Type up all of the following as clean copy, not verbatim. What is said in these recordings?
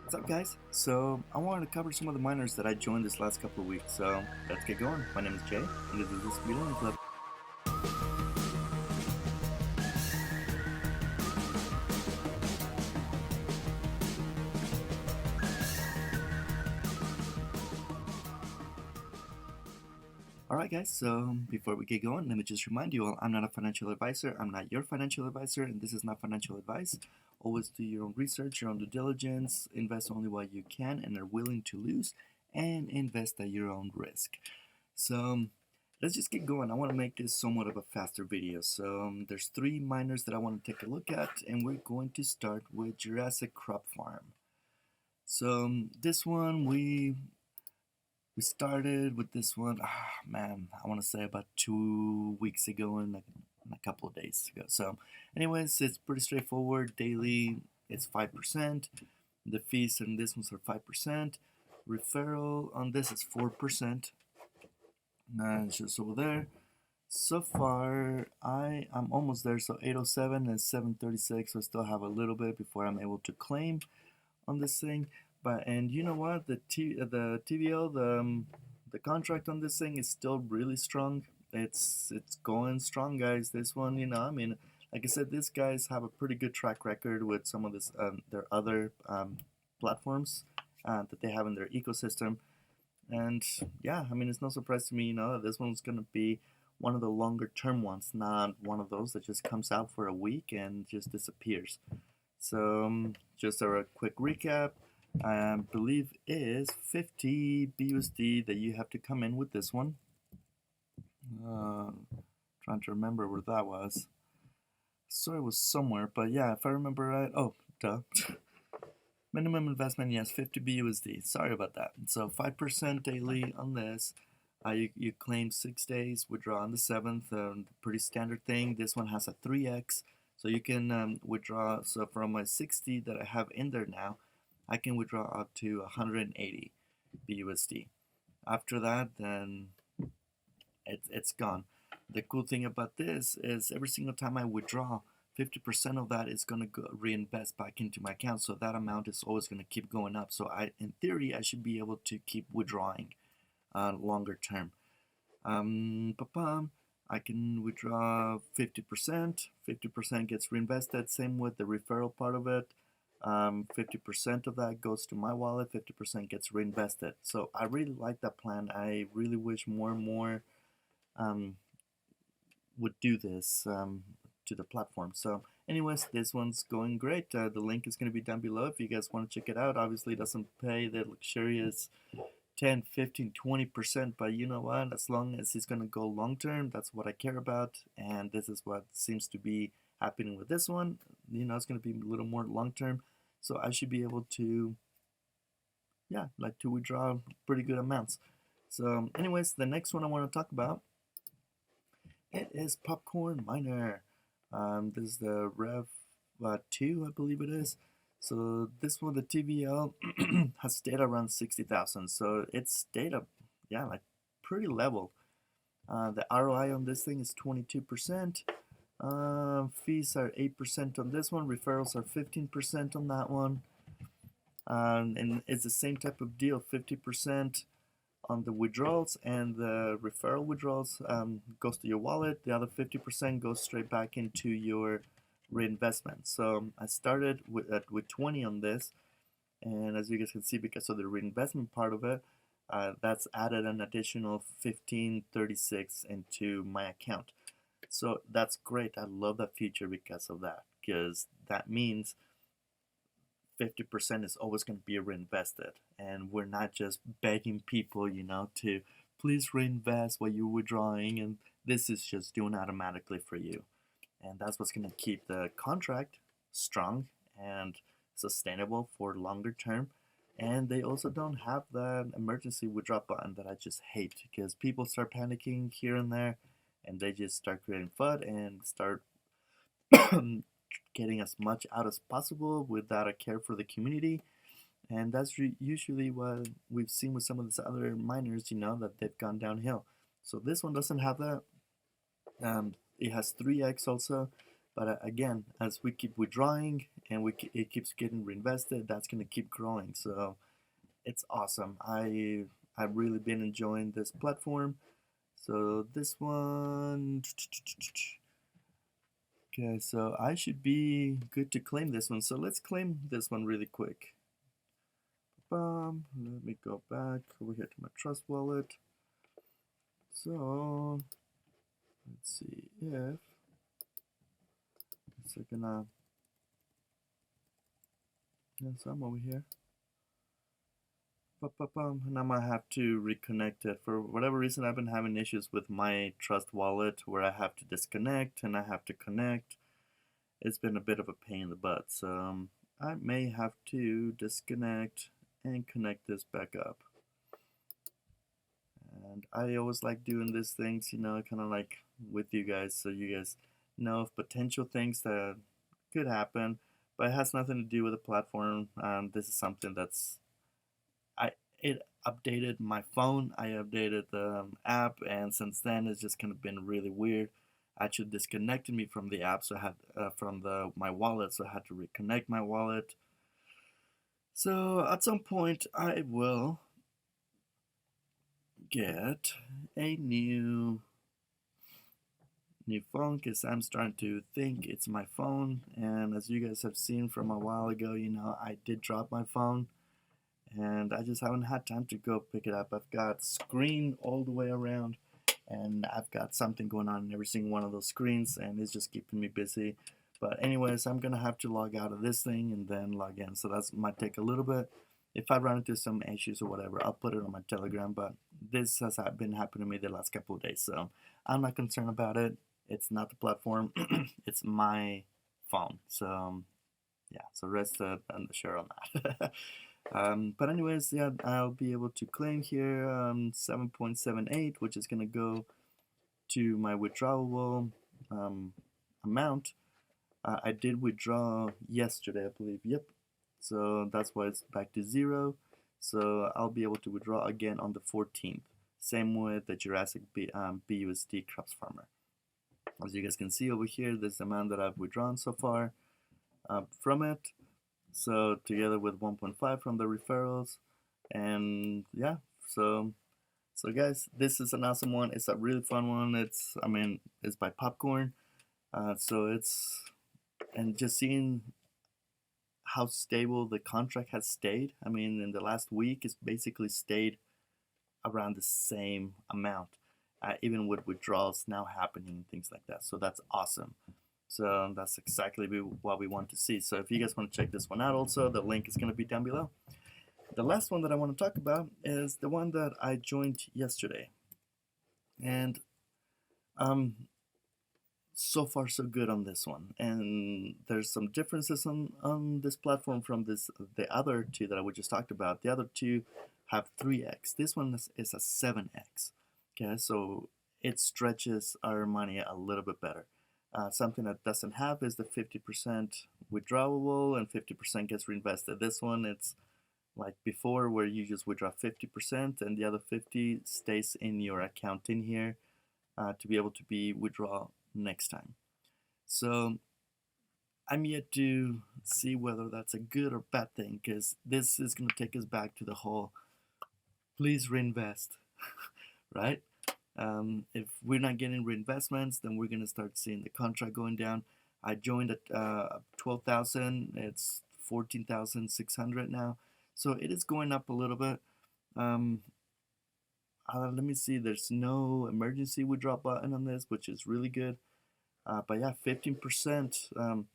What's up, guys? So, I wanted to cover some of the miners that I joined this last couple of weeks, so let's get going. My name is Jay, and this is the Zombillionaire Club. Alright, guys, so before we get going, let me just remind you all I'm not a financial advisor, I'm not your financial advisor, and this is not financial advice. Always do your own research, your own due diligence, invest only what you can and are willing to lose, and invest at your own risk. So, let's just get going. I want to make this somewhat of a faster video. So there's three miners that I want to take a look at, and we're going to start with Jurassic Crop Farm. So this one we started with this one. Man, I want to say about 2 weeks ago and a couple of days ago. So, anyways, it's pretty straightforward. Daily, it's 5%. The fees on this ones are 5%. Referral on this is 4%. It's just over there. So far, I'm almost there. So 807 and 736. I still have a little bit before I'm able to claim on this thing. But and you know what? The TVL the contract on this thing is still really strong. It's going strong, guys. This one, I mean, like I said, these guys have a pretty good track record with some of this their other platforms that they have in their ecosystem. And yeah, I mean, it's no surprise to me, that this one's going to be one of the longer term ones, not one of those that just comes out for a week and just disappears. So, just a quick recap. I believe is 50 BUSD that you have to come in with this one. Trying to remember where that was. So it was somewhere, but yeah, if I remember right. Oh, duh. Minimum investment, yes, 50 BUSD. Sorry about that. So 5% daily on this. You claim 6 days, withdraw on the 7th. Pretty standard thing. This one has a 3x. So you can withdraw. So from my 60 that I have in there now, I can withdraw up to 180 BUSD. After that, then it's gone. The cool thing about this is every single time I withdraw, 50% of that is going to reinvest back into my account. So that amount is always going to keep going up. So in theory, I should be able to keep withdrawing longer term. I can withdraw 50%. 50% gets reinvested. Same with the referral part of it. 50% of that goes to my wallet. 50% gets reinvested. So I really like that plan. I really wish more and more would do this to the platform. So anyways, this one's going great. The link is going to be down below if you guys want to check it out. Obviously, it doesn't pay the luxurious 10, 15, 20%, but you know what? As long as it's going to go long term, that's what I care about. And this is what seems to be happening with this one. It's going to be a little more long term. So I should be able to, yeah, like to withdraw pretty good amounts. So anyways, the next one I want to talk about, it is Popcorn Miner. This is the Rev 2, I believe it is. So this one, the TVL, has stayed around 60,000. So it's stayed up, yeah, like pretty level. The ROI on this thing is 22%. Fees are 8% on this one. Referrals are 15% on that one. And it's the same type of deal, 50% on the withdrawals, and the referral withdrawals goes to your wallet. The other 50% goes straight back into your reinvestment. So I started with 20 on this, and as you guys can see, because of the reinvestment part of it, that's added an additional 1536 into my account. So that's great. I love that feature because of that, because that means 50% is always going to be reinvested, and we're not just begging people, to please reinvest what you're withdrawing, and this is just doing automatically for you. And that's what's going to keep the contract strong and sustainable for longer term. And they also don't have that emergency withdraw button that I just hate, because people start panicking here and there, and they just start creating FUD and start getting as much out as possible without a care for the community. And that's usually what we've seen with some of these other miners, that they've gone downhill. So this one doesn't have that. It has 3x also, but again, as we keep withdrawing and it keeps getting reinvested, that's gonna keep growing. So it's awesome. I've really been enjoying this platform. So this one, okay, so I should be good to claim this one. So let's claim this one really quick. Let me go back over here to my trust wallet. So let's see if it's gonna. So I'm over here. And I might have to reconnect it. For whatever reason, I've been having issues with my trust wallet where I have to disconnect and I have to connect. It's been a bit of a pain in the butt. So I may have to disconnect and connect this back up. And I always like doing these things, you know, kind of like with you guys, so you guys know of potential things that could happen, but it has nothing to do with the platform. This is something that's it updated my phone. I updated the app, and since then it's just kind of been really weird. Actually disconnected me from the app, so I had from my wallet, so I had to reconnect my wallet. So at some point I will get a new phone because I'm starting to think it's my phone. And as you guys have seen from a while ago, you know, I did drop my phone and I just haven't had time to go pick it up. I've got screen all the way around and I've got something going on in every single one of those screens, and it's just keeping me busy. But anyways, I'm gonna have to log out of this thing and then log in, so that might take a little bit. If I run into some issues or whatever, I'll put it on my Telegram, but this has been happening to me the last couple of days, so I'm not concerned about it. It's not the platform, it's my phone. So yeah, so rest on the share on that. But anyways, yeah, I'll be able to claim here 7.78, which is gonna go to my withdrawable amount. I did withdraw yesterday, I believe. Yep. So that's why it's back to 0. So I'll be able to withdraw again on the 14th. Same with the JURASSIC BUSD Crops Farmer. As you guys can see over here, this amount that I've withdrawn so far from it. So together with 1.5 from the referrals, and yeah, so guys, this is an awesome one. It's a really fun one. It's by Popcorn. So it's, and just seeing how stable the contract has stayed. I mean, in the last week, it's basically stayed around the same amount, even with withdrawals now happening, things like that. So that's awesome. So that's exactly what we want to see. So if you guys want to check this one out also, the link is going to be down below. The last one that I want to talk about is the one that I joined yesterday. And so far so good on this one. And there's some differences on this platform from the other two that I just talked about. The other two have 3x. This one is a 7x. Okay, so it stretches our money a little bit better. Something that doesn't have is the 50% withdrawable and 50% gets reinvested. This one, it's like before where you just withdraw 50% and the other 50 stays in your account in here to be able to be withdrawn next time. So I'm yet to see whether that's a good or bad thing, because this is going to take us back to the whole please reinvest, right? If we're not getting reinvestments, then we're going to start seeing the contract going down. I joined at 12,000. It's 14,600 now. So it is going up a little bit. Let me see. There's no emergency withdrawal button on this, which is really good. But yeah, 15%.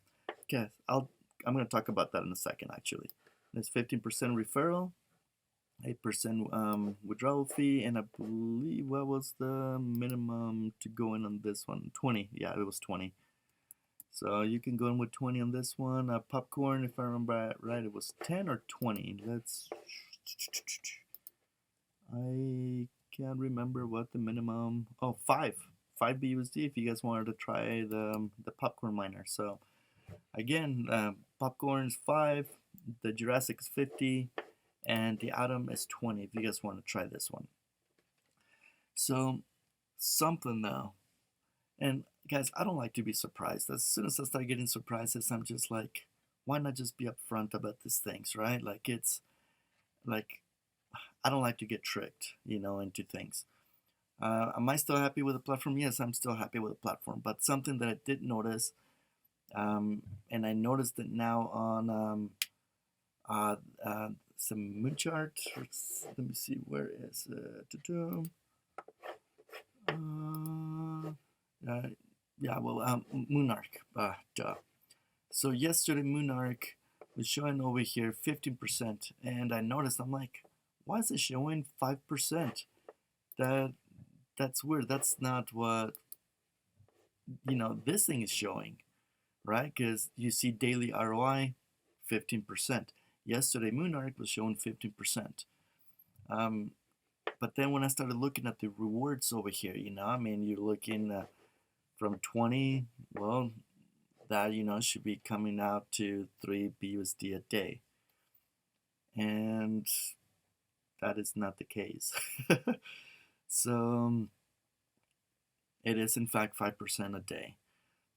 Okay, I'm going to talk about that in a second, actually. There's 15% referral, 8% withdrawal fee, and I believe what was the minimum to go in on this one? 20. Yeah, it was 20. So you can go in with 20 on this one. Popcorn, if I remember right, it was 10 or 20. I can't remember what the minimum. Oh, 5 BUSD if you guys wanted to try the popcorn miner. So again, popcorn is 5, the JURASSIC is 50, and the Atom is 20 if you guys want to try this one. So something though, and guys, I don't like to be surprised. As soon as I start getting surprises, I'm just like, why not just be upfront about these things, right? Like it's like I don't like to get tricked, into things. Am I still happy with the platform? Yes, I'm still happy with the platform. But something that I did notice, and I noticed it now on uh, some moon chart. Let me see, where is it? Uh, yeah, well, Moonarch. Duh. So yesterday, Moonarch was showing over here 15%, and I noticed, I'm like, why is it showing 5%? That that's weird. That's not what this thing is showing, right? Because you see daily ROI 15%. Yesterday, Moonarch was showing 15%. Um, but then when I started looking at the rewards over here, I mean, you're looking from 20, well, that, should be coming out to 3 BUSD a day. And that is not the case. So it is in fact 5% a day.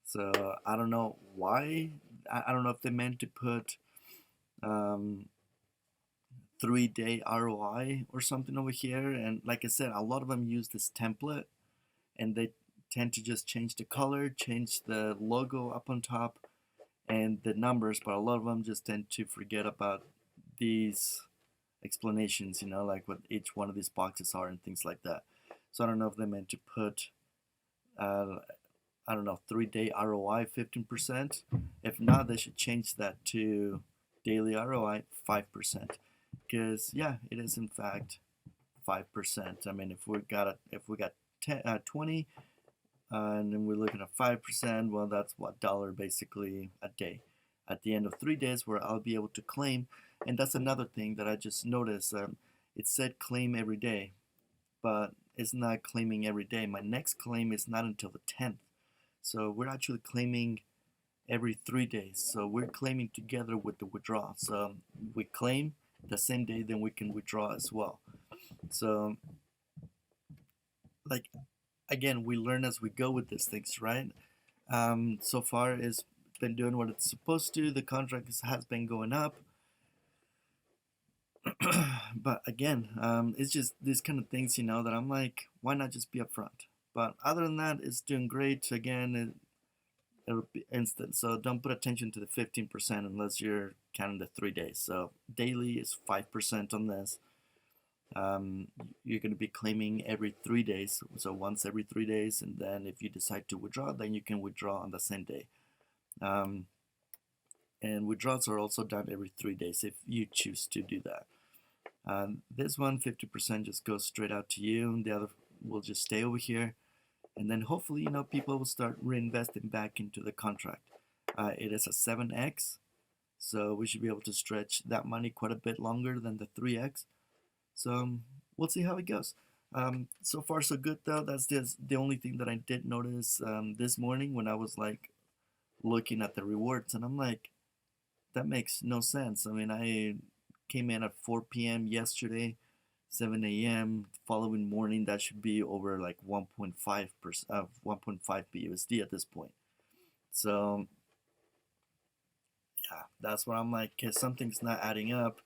So I don't know why. I don't know if they meant to put 3-day ROI or something over here. And like I said, a lot of them use this template, and they tend to just change the color, change the logo up on top, and the numbers. But a lot of them just tend to forget about these explanations, like what each one of these boxes are and things like that. So I don't know if they meant to put I don't know, 3-day ROI 15%. If not, they should change that to daily ROI 5%. Because yeah, it is in fact 5%. I mean, if we got 20, and then we're looking at 5%, well, that's what dollar basically a day. At the end of 3 days, where I'll be able to claim, and that's another thing that I just noticed. It said claim every day, but it's not claiming every day. My next claim is not until the 10th. So we're actually claiming every 3 days. So we're claiming together with the withdrawal. So we claim the same day, then we can withdraw as well. So, like, again, we learn as we go with these things, right? So far, it's been doing what it's supposed to. The contract has been going up. But again, it's just these kind of things, that I'm like, why not just be upfront? But other than that, it's doing great. Again, it'll be instant. So don't put attention to the 15% unless you're counting the 3 days. So daily is 5% on this. You're going to be claiming every 3 days. So once every 3 days. And then if you decide to withdraw, then you can withdraw on the same day. And withdrawals are also done every 3 days if you choose to do that. This one, 50% just goes straight out to you, and the other will just stay over here. And then hopefully, people will start reinvesting back into the contract. It is a 7x, so we should be able to stretch that money quite a bit longer than the 3x. So we'll see how it goes. So far so good though. That's just the only thing that I did notice this morning when I was like looking at the rewards, and I'm like, that makes no sense. I mean, I came in at 4 p.m. yesterday, 7 a.m. following morning. That should be over like 1.5%, 1.5 BUSD at this point. So yeah, that's where I'm like, okay, something's not adding up.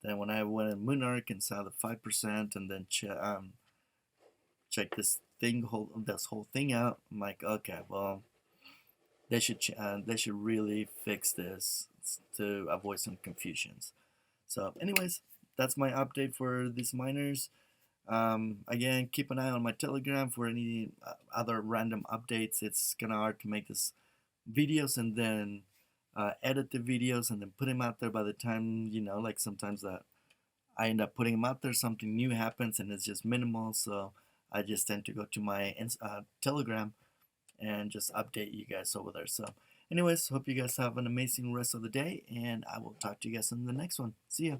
Then when I went in Moonarch and saw the 5%, and then check this whole thing out, I'm like, okay, well, they should really fix this to avoid some confusions. So anyways, that's my update for these miners. Again, keep an eye on my Telegram for any other random updates. It's kind of hard to make this videos and then edit the videos and then put them out there. By the time, like sometimes that I end up putting them out there, something new happens and it's just minimal. So I just tend to go to my Telegram and just update you guys over there. So anyways, hope you guys have an amazing rest of the day, and I will talk to you guys in the next one. See ya.